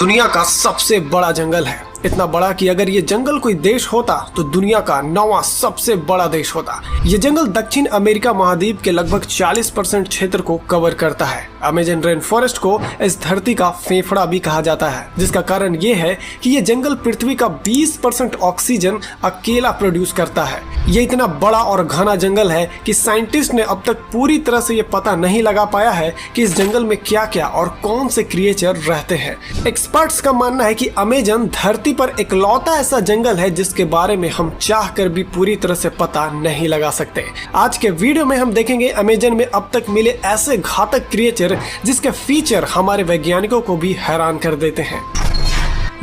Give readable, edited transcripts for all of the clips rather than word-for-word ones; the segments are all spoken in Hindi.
दुनिया का सबसे बड़ा जंगल है। इतना बड़ा कि अगर ये जंगल कोई देश होता तो दुनिया का 9वां सबसे बड़ा देश होता। ये जंगल दक्षिण अमेरिका महाद्वीप के लगभग 40% क्षेत्र को कवर करता है। अमेजन रेन फॉरेस्ट को इस धरती का फेफड़ा भी कहा जाता है, जिसका कारण ये है कि ये जंगल पृथ्वी का 20% ऑक्सीजन अकेला प्रोड्यूस करता है। ये इतना बड़ा और घना जंगल है कि साइंटिस्ट ने अब तक पूरी तरह से ये पता नहीं लगा पाया है कि इस जंगल में क्या क्या और कौन से क्रिएचर रहते हैं। एक्सपर्ट्स का मानना है कि अमेजन धरती पर इकलौता ऐसा जंगल है जिसके बारे में हम चाहकर भी पूरी तरह से पता नहीं लगा सकते। आज के वीडियो में हम देखेंगे अमेजन में अब तक मिले ऐसे घातक क्रिएचर जिसके फीचर हमारे वैज्ञानिकों को भी हैरान कर देते हैं।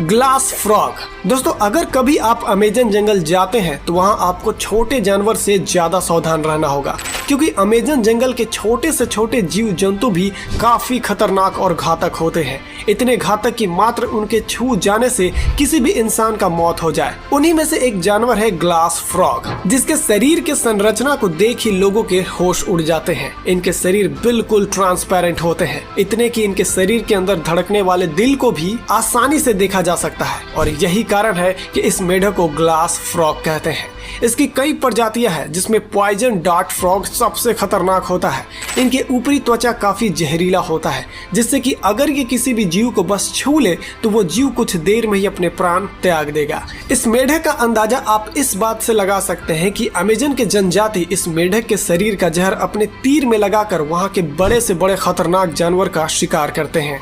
Glass frog. दोस्तों, अगर कभी आप अमेजन जंगल जाते हैं तो वहां आपको छोटे जानवर से ज्यादा सावधान रहना होगा, क्योंकि अमेजन जंगल के छोटे से छोटे जीव जंतु भी काफी खतरनाक और घातक होते हैं। इतने घातक कि मात्र उनके छू जाने से किसी भी इंसान का मौत हो जाए। उन्हीं में से एक जानवर है ग्लास फ्रॉग, जिसके शरीर के संरचना को देख ही लोगों के होश उड़ जाते हैं। इनके शरीर बिल्कुल ट्रांसपेरेंट होते हैं, इतने कि इनके शरीर के अंदर धड़कने वाले दिल को भी आसानी से देखा जा सकता है। और यही कारण है कि इस मेढक को ग्लास फ्रॉग कहते हैं। इसकी कई प्रजातियां हैं, जिसमें पॉइजन डार्ट फ्रॉग सबसे खतरनाक होता है। इनके ऊपरी त्वचा काफी जहरीला होता है, जिससे कि अगर ये किसी भी जीव को बस छू ले तो वो जीव कुछ देर में ही अपने प्राण त्याग देगा। इस मेढक का अंदाजा आप इस बात से लगा सकते हैं कि अमेजन के जनजाति इस मेढक के शरीर का जहर अपने तीर में लगाकर वहां के बड़े से बड़े खतरनाक जानवर का शिकार करते हैं।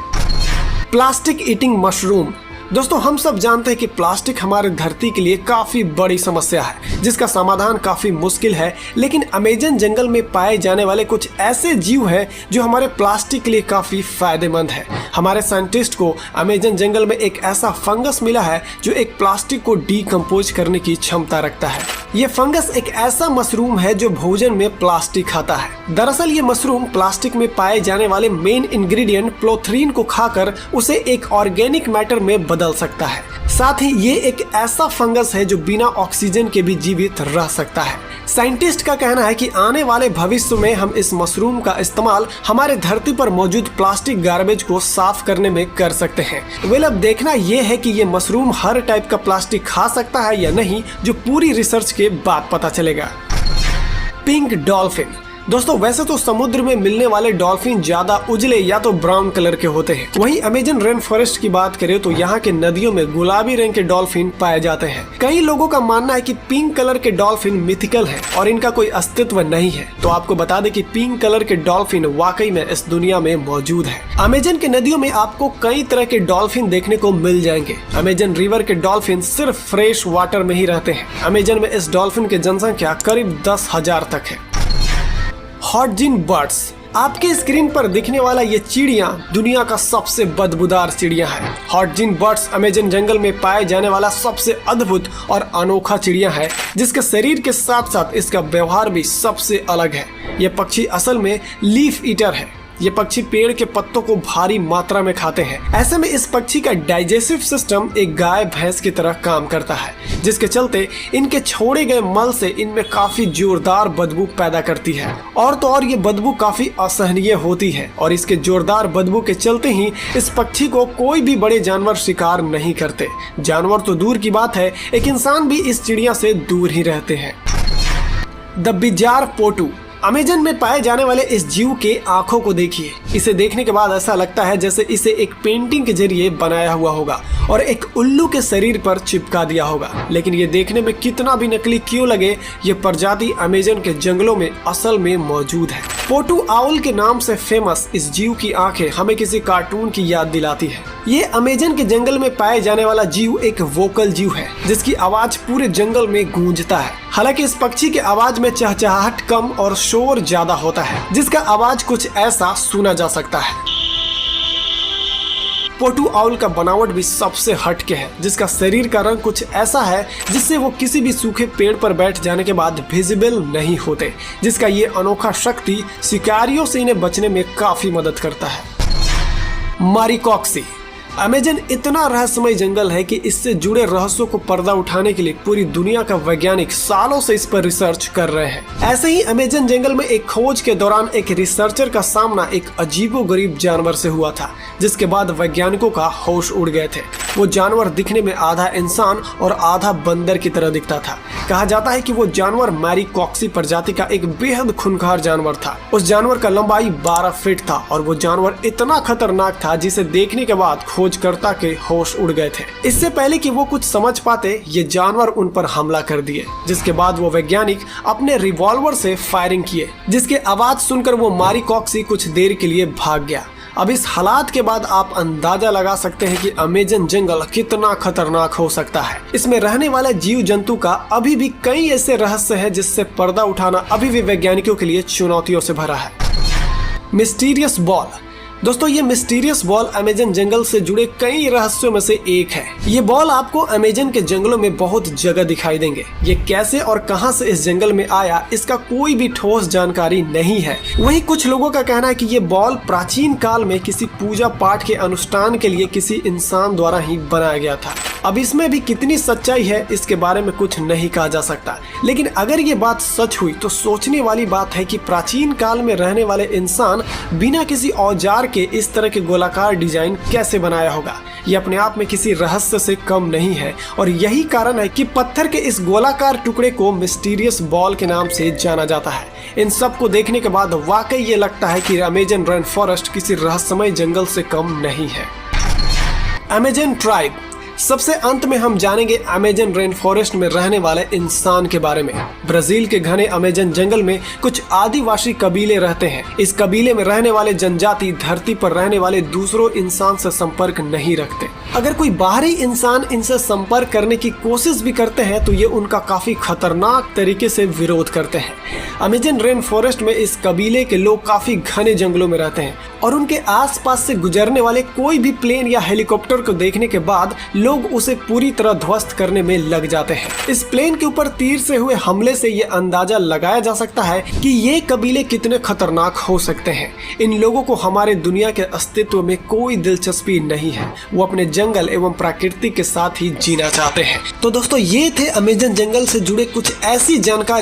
Plastic eating mushroom. दोस्तों, हम सब जानते हैं कि प्लास्टिक हमारे धरती के लिए काफी बड़ी समस्या है, जिसका समाधान काफी मुश्किल है। लेकिन अमेजन जंगल में पाए जाने वाले कुछ ऐसे जीव हैं जो हमारे प्लास्टिक के लिए काफी फायदेमंद है। हमारे साइंटिस्ट को अमेजन जंगल में एक ऐसा फंगस मिला है जो एक प्लास्टिक को डीकम्पोज करने की क्षमता रखता है। ये फंगस एक ऐसा मशरूम है जो भोजन में प्लास्टिक खाता है। दरअसल ये मशरूम प्लास्टिक में पाए जाने वाले मेन इंग्रेडिएंट प्लोथरीन को खाकर उसे एक ऑर्गेनिक मैटर में बदल सकता है। साथ ही ये एक ऐसा फंगस है जो बिना ऑक्सीजन के भी जीवित रह सकता है। साइंटिस्ट का कहना है कि आने वाले भविष्य में हम इस मशरूम का इस्तेमाल हमारे धरती पर मौजूद प्लास्टिक गार्बेज को साफ करने में कर सकते हैं। वेल, अब देखना ये है कि ये मशरूम हर टाइप का प्लास्टिक खा सकता है या नहीं, जो पूरी रिसर्च के बाद पता चलेगा। Pink dolphin. दोस्तों, वैसे तो समुद्र में मिलने वाले डॉल्फिन ज्यादा उजले या तो ब्राउन कलर के होते हैं। वहीं अमेजन रेन फॉरेस्ट की बात करें तो यहाँ के नदियों में गुलाबी रंग के डॉल्फिन पाए जाते हैं। कई लोगों का मानना है कि पिंक कलर के डॉल्फिन मिथिकल है और इनका कोई अस्तित्व नहीं है। तो आपको बता दें कि पिंक कलर के डॉल्फिन वाकई में इस दुनिया में मौजूद है। अमेजन के नदियों में आपको कई तरह के डॉल्फिन देखने को मिल जाएंगे। अमेजन रिवर के डॉल्फिन सिर्फ फ्रेश वाटर में ही रहते हैं। अमेजन में इस डॉल्फिन की जनसंख्या करीब 10,000 तक है। हॉटजिन बर्ड्स। आपके स्क्रीन पर दिखने वाला ये चिड़िया दुनिया का सबसे बदबूदार चिड़िया है। हॉटजिन बर्ड्स अमेजन जंगल में पाए जाने वाला सबसे अद्भुत और अनोखा चिड़िया है, जिसके शरीर के साथ साथ इसका व्यवहार भी सबसे अलग है। ये पक्षी असल में लीफ ईटर है। ये पक्षी पेड़ के पत्तों को भारी मात्रा में खाते हैं। ऐसे में इस पक्षी का डाइजेस्टिव सिस्टम एक गाय भैंस की तरह काम करता है, जिसके चलते इनके छोड़े गए मल से इनमें काफी जोरदार बदबू पैदा करती है। और तो और ये बदबू काफी असहनीय होती है और इसके जोरदार बदबू के चलते ही इस पक्षी को कोई भी बड़े जानवर शिकार नहीं करते। जानवर तो दूर की बात है, एक इंसान भी इस चिड़िया से दूर ही रहते हैं। The bizarre पोटू। अमेजन में पाए जाने वाले इस जीव के आंखों को देखिए। इसे देखने के बाद ऐसा लगता है जैसे इसे एक पेंटिंग के जरिए बनाया हुआ होगा और एक उल्लू के शरीर पर चिपका दिया होगा। लेकिन ये देखने में कितना भी नकली क्यों लगे, ये प्रजाति अमेजन के जंगलों में असल में मौजूद है। पोटू आउल के नाम से फेमस इस जीव की आंखें हमें किसी कार्टून की याद दिलाती है। ये अमेजन के जंगल में पाए जाने वाला जीव एक वोकल जीव है, जिसकी आवाज पूरे जंगल में गूंजता है। हालांकि इस पक्षी की आवाज में चहचहाहट कम और शोर ज्यादा होता है, जिसका आवाज कुछ ऐसा सुना जा सकता है। पोटू आउल का बनावट भी सबसे हटके है, जिसका शरीर का रंग कुछ ऐसा है जिससे वो किसी भी सूखे पेड़ पर बैठ जाने के बाद विजिबल नहीं होते, जिसका ये अनोखा शक्ति शिकारियों से इन्हें बचने में काफी मदद करता है। मारिकॉक्सी। अमेजन इतना रहस्यमय जंगल है कि इससे जुड़े रहस्यों को पर्दा उठाने के लिए पूरी दुनिया का वैज्ञानिक सालों से इस पर रिसर्च कर रहे हैं। ऐसे ही अमेजन जंगल में एक खोज के दौरान एक रिसर्चर का सामना एक अजीबोगरीब जानवर से हुआ था, जिसके बाद वैज्ञानिकों का होश उड़ गए थे। वो जानवर दिखने में आधा इंसान और आधा बंदर की तरह दिखता था। कहा जाता है कि वो जानवर मैरीकॉक्सी प्रजाति का एक बेहद खूंखार जानवर था। उस जानवर का लंबाई 12 फीट था और वो जानवर इतना खतरनाक था जिसे देखने के बाद खोजकर्ता के होश उड़ गए थे। इससे पहले कि वो कुछ समझ पाते, ये जानवर उन पर हमला कर दिए, जिसके बाद वो वैज्ञानिक अपने रिवॉल्वर से फायरिंग किए, जिसके आवाज सुनकर वो मैरीकॉक्सी कुछ देर के लिए भाग गया। अब इस हालात के बाद आप अंदाजा लगा सकते हैं कि अमेजन जंगल कितना खतरनाक हो सकता है। इसमें रहने वाले जीव जंतु का अभी भी कई ऐसे रहस्य हैं जिससे पर्दा उठाना अभी भी वैज्ञानिकों के लिए चुनौतियों से भरा है। Mysterious ball. दोस्तों, ये मिस्टीरियस बॉल अमेजन जंगल से जुड़े कई रहस्यों में से एक है। ये बॉल आपको अमेजन के जंगलों में बहुत जगह दिखाई देंगे। ये कैसे और कहां से इस जंगल में आया, इसका कोई भी ठोस जानकारी नहीं है। वहीं कुछ लोगों का कहना है कि ये बॉल प्राचीन काल में किसी पूजा पाठ के अनुष्ठान के लिए किसी इंसान द्वारा ही बनाया गया था। अब इसमें भी कितनी सच्चाई है, इसके बारे में कुछ नहीं कहा जा सकता। लेकिन अगर ये बात सच हुई तो सोचने वाली बात है कि प्राचीन काल में रहने वाले इंसान बिना किसी औजार के इस तरह के गोलाकार डिजाइन कैसे बनाया होगा। ये अपने आप में किसी रहस्य से कम नहीं है और यही कारण है कि पत्थर के इस गोलाकार टुकड़े को मिस्टीरियस बॉल के नाम से जाना जाता है। इन सब को देखने के बाद वाकई ये लगता है कि अमेजन रेन फॉरेस्ट किसी रहस्यमय जंगल से कम नहीं है। Amazon tribe. सबसे अंत में हम जानेंगे अमेजन रेन फॉरेस्ट में रहने वाले इंसान के बारे में। ब्राजील के घने अमेजन जंगल में कुछ आदिवासी कबीले रहते हैं। इस कबीले में रहने वाले जनजाति धरती पर रहने वाले दूसरों इंसान से संपर्क नहीं रखते। अगर कोई बाहरी इंसान इनसे संपर्क करने की कोशिश भी करते हैं तो ये उनका काफी खतरनाक तरीके से विरोध करते हैं। अमेजन रेन फॉरेस्ट में इस कबीले के लोग काफी घने जंगलों में रहते हैं और उनके आसपास से गुजरने वाले कोई भी प्लेन या हेलीकॉप्टर को देखने के बाद लोग उसे पूरी तरह ध्वस्त करने में लग जाते हैं। इस प्लेन के ऊपर तीर से हुए हमले से ये अंदाजा लगाया जा सकता है कि ये कबीले कितने खतरनाक हो सकते हैं। इन लोगों को हमारे दुनिया के अस्तित्व में कोई दिलचस्पी नहीं है। वो अपने जंगल एवं प्रकृति के साथ ही जीना चाहते हैं। तो दोस्तों, ये थे अमेजन जंगल से जुड़े कुछ ऐसी जानकारी